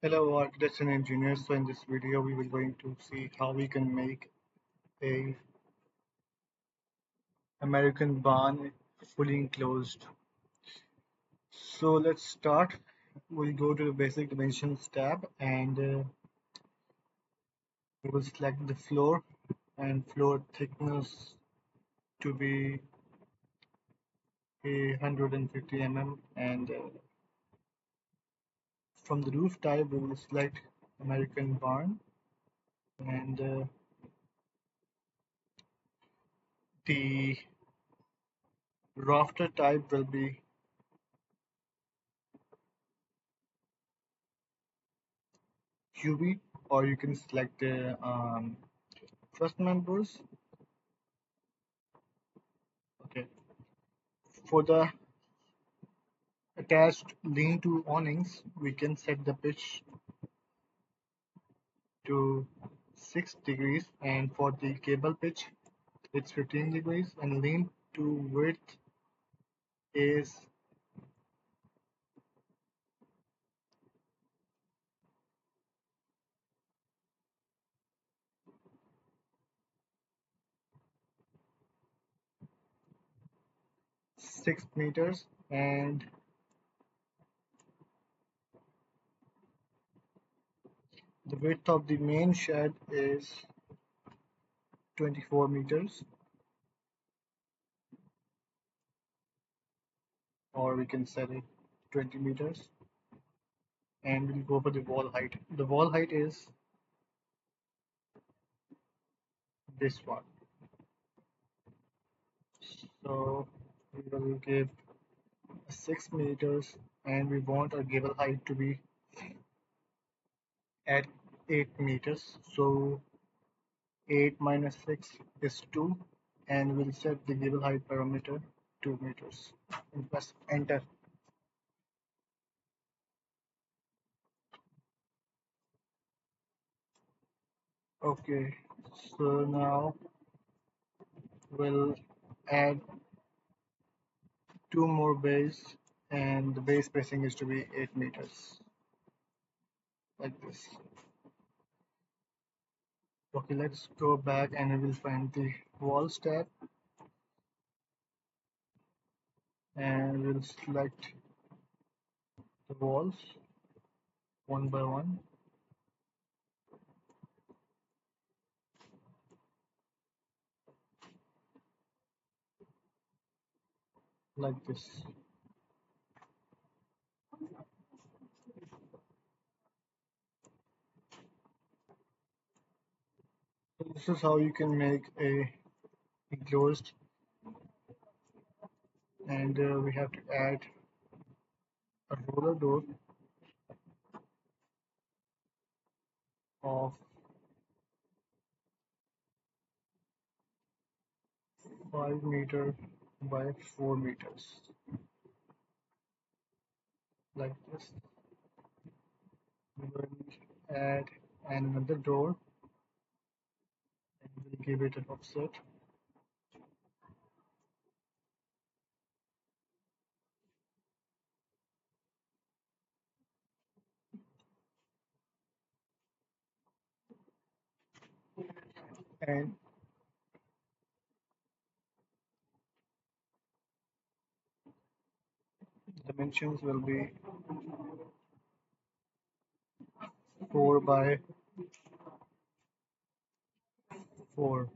Hello, architects and engineers. So in this video, we will going to see how we can make a American barn fully enclosed. So let's start. We'll go to the basic dimensions tab and we will select the floor and floor thickness to be 150 mm and from the roof type we will select American barn and the rafter type will be UV, or you can select the truss members. Okay. For the attached lean-to awnings, we can set the pitch to 6 degrees, and for the cable pitch, it's 15 degrees, and lean-to width is 6 meters, and the width of the main shed is 24 meters, or we can set it 20 meters, and we'll go for the wall height. The wall height is this one. So we will give 6 meters and we want our gable height to be at 8 meters. So 8 minus 6 is 2 and we'll set the gable height parameter 2 meters and press enter. Okay, so now we'll add 2 more bays and the base spacing is to be 8 meters like this. Okay, let's go back and we will find the walls tab and we'll select the walls one by one like this. So this is how you can make a enclosed, and we have to add a roller door of 5 meter by 4 meters like this. We will add another door and we'll give it an offset and dimensions will be 4 by 4.